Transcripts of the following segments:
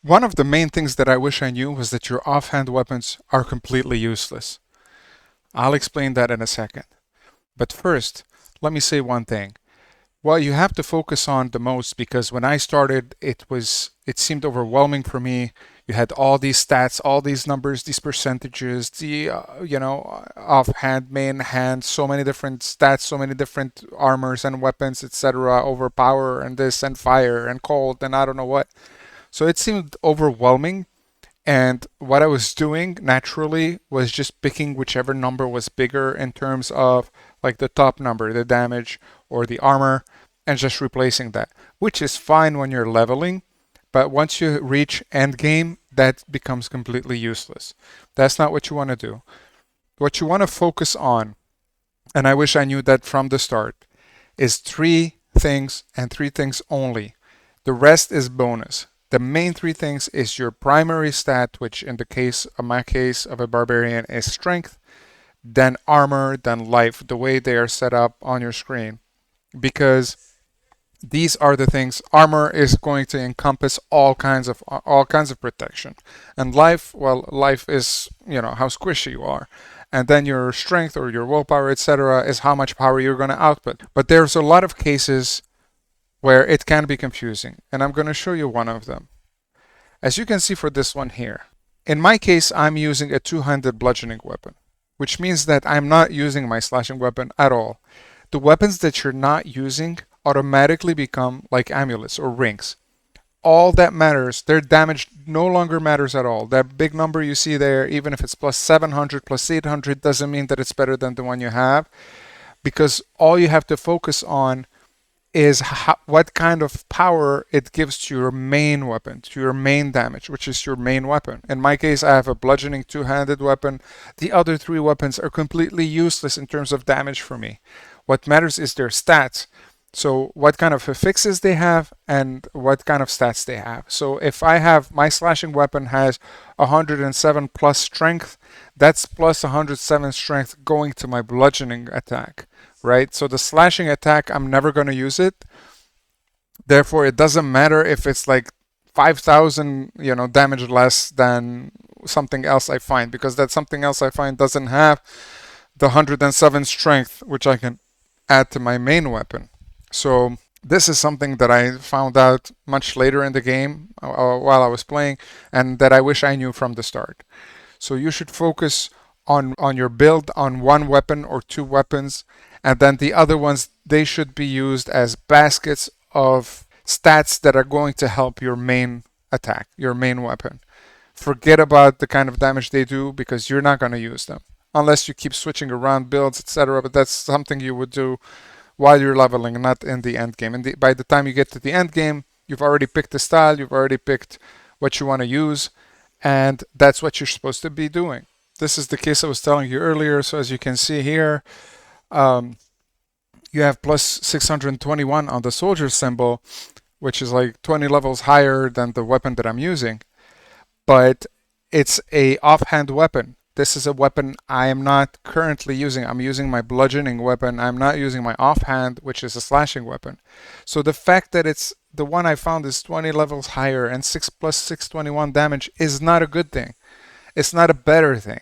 One of the main things that I wish I knew was that your offhand weapons are completely useless. I'll explain that in a second. But first, let me say one thing. Well, you have to focus on the most because when I started, it seemed overwhelming for me. You had all these stats, all these numbers, these percentages, the offhand, main hand, so many different stats, so many different armors and weapons, etc. Overpower and this and fire and cold and I don't know what. So it seemed overwhelming. And what I was doing naturally was just picking whichever number was bigger in terms of like the top number, the damage or the armor, and just replacing that, which is fine when you're leveling. But once you reach end game, that becomes completely useless. That's not what you want to do. What you want to focus on, and I wish I knew that from the start, is three things and three things only. The rest is bonus. The main three things is your primary stat, which in the case of my case of a barbarian is strength, then armor, then life, the way they are set up on your screen. Because these are the things. Armor is going to encompass all kinds of protection, and life, well, life is how squishy you are, and then your strength or your willpower, etc., is how much power you're going to output. But there's a lot of cases where it can be confusing, and I'm going to show you one of them. As you can see for this one here, in my case, I'm using a two-handed bludgeoning weapon, which means that I'm not using my slashing weapon at all. The weapons that you're not using automatically become like amulets or rings. All that matters, their damage no longer matters at all. That big number you see there, even if it's plus 700, plus 800, doesn't mean that it's better than the one you have, because all you have to focus on is what kind of power it gives to your main weapon, to your main damage, which is your main weapon. In my case, I have a bludgeoning two-handed weapon. The other three weapons are completely useless in terms of damage for me. What matters is their stats. So what kind of affixes they have and what kind of stats they have. So if I have my slashing weapon has 107 plus strength, that's plus 107 strength going to my bludgeoning attack, right? So the slashing attack, I'm never going to use it. Therefore, it doesn't matter if it's like 5,000, damage less than something else I find, because that something else I find doesn't have the 107 strength, which I can add to my main weapon. So this is something that I found out much later in the game while I was playing, and that I wish I knew from the start. So you should focus on your build on one weapon or two weapons, and then the other ones, they should be used as baskets of stats that are going to help your main attack, your main weapon. Forget about the kind of damage they do because you're not going to use them unless you keep switching around builds, etc. But that's something you would do while you're leveling, not in the end game. And by the time you get to the end game, you've already picked the style, you've already picked what you want to use, and that's what you're supposed to be doing. This is the case I was telling you earlier. So as you can see here, um, you have plus 621 on the soldier symbol, which is like 20 levels higher than the weapon that I'm using. But it's a offhand weapon. This is a weapon I am not currently using. I'm using my bludgeoning weapon. I'm not using my offhand, which is a slashing weapon. So the fact that it's the one I found is 20 levels higher and 6 plus 621 damage is not a good thing. It's not a better thing.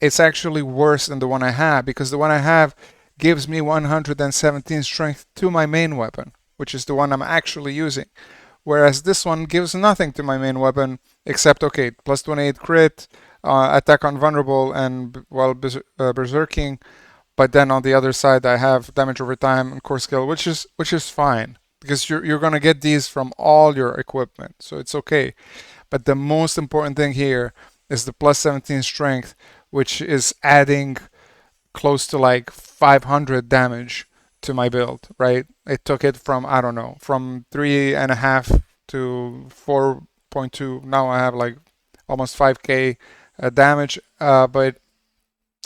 It's actually worse than the one I have, because the one I have gives me 117 strength to my main weapon, which is the one I'm actually using. Whereas this one gives nothing to my main weapon except, okay, plus 28 crit, attack on vulnerable, and, well, berserking. But then on the other side, I have damage over time and core skill, which is fine because you're gonna get these from all your equipment, so it's okay. But the most important thing here is the plus 17 strength, which is adding close to like 500 damage to my build, right? It took it from, I don't know, from 3.5 to 4.2. Now I have like almost 5k damage, but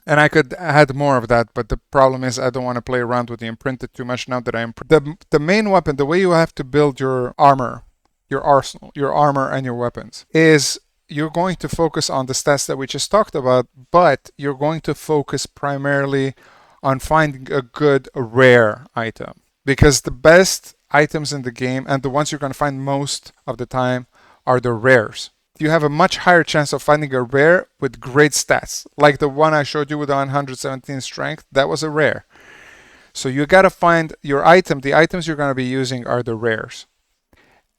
and I could add more of that, but the problem is I don't want to play around with the imprinted too much now that the main weapon, the way you have to build your armor, your arsenal, your armor and your weapons is you're going to focus on the stats that we just talked about, but you're going to focus primarily on finding a good rare item, because the best items in the game and the ones you're going to find most of the time are the rares. You have a much higher chance of finding a rare with great stats, like the one I showed you with 117 strength. That was a rare. So you got to find your item. The items you're going to be using are the rares.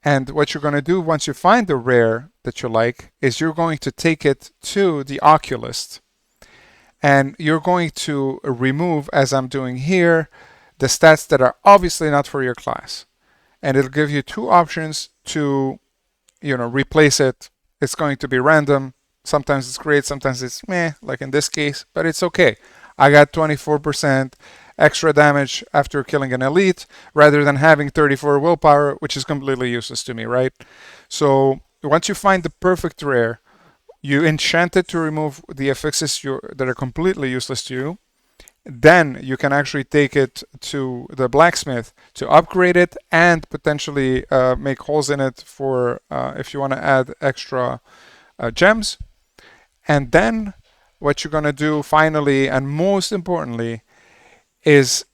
And what you're going to do once you find the rare that you like is you're going to take it to the oculist, and you're going to remove, as I'm doing here, the stats that are obviously not for your class. And it'll give you two options to, replace it. It's going to be random. Sometimes it's great, sometimes it's meh, like in this case, but it's okay. I got 24% extra damage after killing an elite rather than having 34 willpower, which is completely useless to me, right? So once you find the perfect rare, you enchant it to remove the affixes that are completely useless to you. Then you can actually take it to the blacksmith to upgrade it and potentially make holes in it for if you want to add extra gems. And then what you're going to do finally, and most importantly, is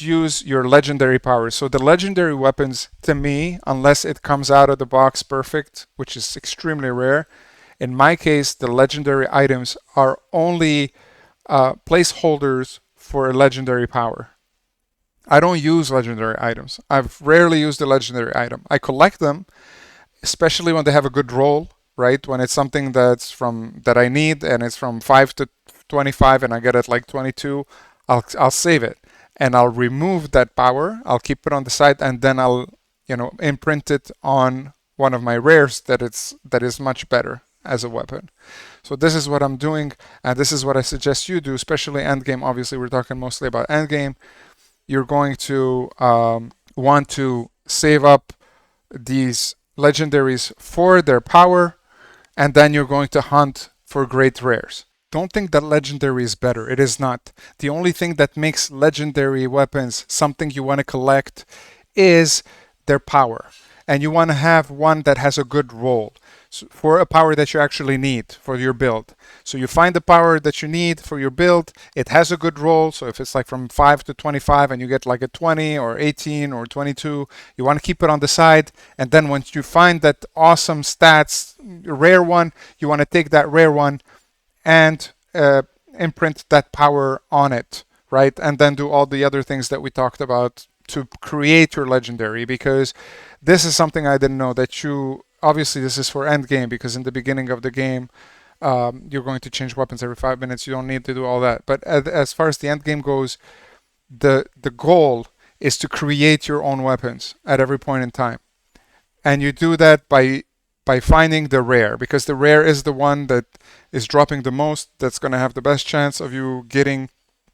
use your legendary powers. So the legendary weapons, to me, unless it comes out of the box perfect, which is extremely rare, in my case, the legendary items are only placeholders for a legendary power. I don't use legendary items. I've rarely used a legendary item. I collect them, especially when they have a good roll, right? When it's something that I need and it's from 5 to 25 and I get it like 22, I'll save it and I'll remove that power. I'll keep it on the side and then I'll imprint it on one of my rares that is much better as a weapon. So this is what I'm doing, and this is what I suggest you do, especially endgame. Obviously, we're talking mostly about endgame. You're going to want to save up these legendaries for their power, and then you're going to hunt for great rares. Don't think that legendary is better. It is not. The only thing that makes legendary weapons something you want to collect is their power. And you want to have one that has a good roll for a power that you actually need for your build. So you find the power that you need for your build. It has a good roll. So if it's like from 5 to 25 and you get like a 20 or 18 or 22, you want to keep it on the side. And then once you find that awesome stats, rare one, you want to take that rare one and imprint that power on it, right? And then do all the other things that we talked about to create your legendary, because this is something I didn't know that obviously this is for end game, because in the beginning of the game you're going to change weapons every 5 minutes. You don't need to do all that. But as far as the end game goes, the goal is to create your own weapons at every point in time. And you do that by finding the rare, because the rare is the one that is dropping the most, that's going to have the best chance of you getting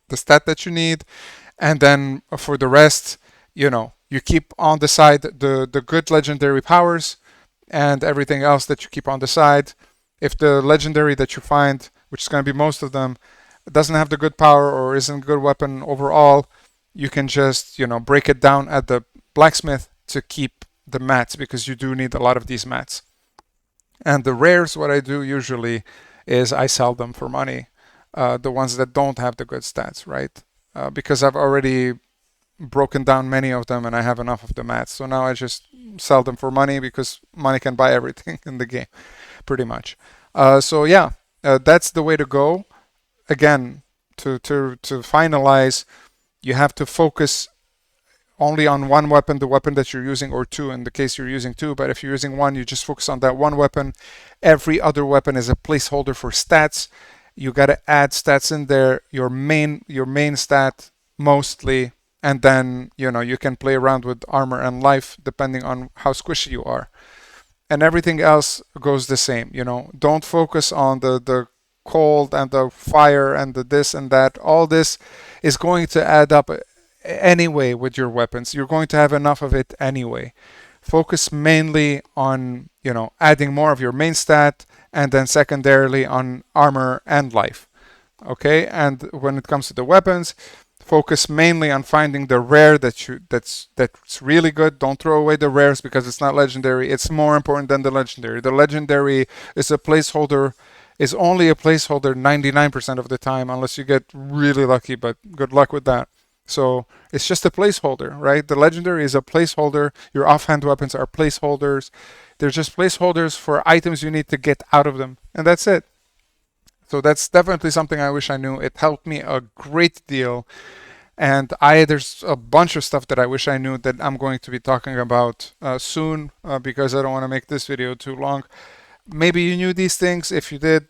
the stat that you need. And then for the rest, you keep on the side the good legendary powers and everything else that you keep on the side. If the legendary that you find, which is going to be most of them, doesn't have the good power or isn't a good weapon overall, you can just, break it down at the blacksmith to keep the mats, because you do need a lot of these mats. And the rares, what I do usually is I sell them for money, the ones that don't have the good stats, right? Because I've already broken down many of them and I have enough of the mats. So now I just sell them for money, because money can buy everything in the game, pretty much. So yeah, that's the way to go. Again, to finalize, you have to focus only on one weapon, the weapon that you're using, or two in the case you're using two. But if you're using one, you just focus on that one weapon. Every other weapon is a placeholder for stats. You got to add stats in there, your main stat mostly, and then you can play around with armor and life depending on how squishy you are. And everything else goes the same. Don't focus on the cold and the fire and the this and that. All this is going to add up anyway with your weapons. You're going to have enough of it anyway. Focus mainly on adding more of your main stat, and then secondarily on armor and life. Okay, and when it comes to the weapons, focus mainly on finding the rare that's really good. Don't throw away the rares because it's not legendary. It's more important than the legendary. The legendary is only a placeholder 99% of the time, unless you get really lucky, but good luck with that. So it's just a placeholder, right? The legendary is a placeholder. Your offhand weapons are placeholders. They're just placeholders for items you need to get out of them. And that's it. So that's definitely something I wish I knew. It helped me a great deal. And there's a bunch of stuff that I wish I knew that I'm going to be talking about soon because I don't want to make this video too long. Maybe you knew these things. If you did,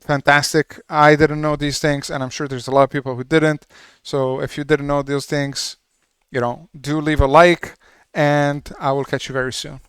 fantastic. I didn't know these things, and I'm sure there's a lot of people who didn't. So if you didn't know those things, do leave a like, and I will catch you very soon.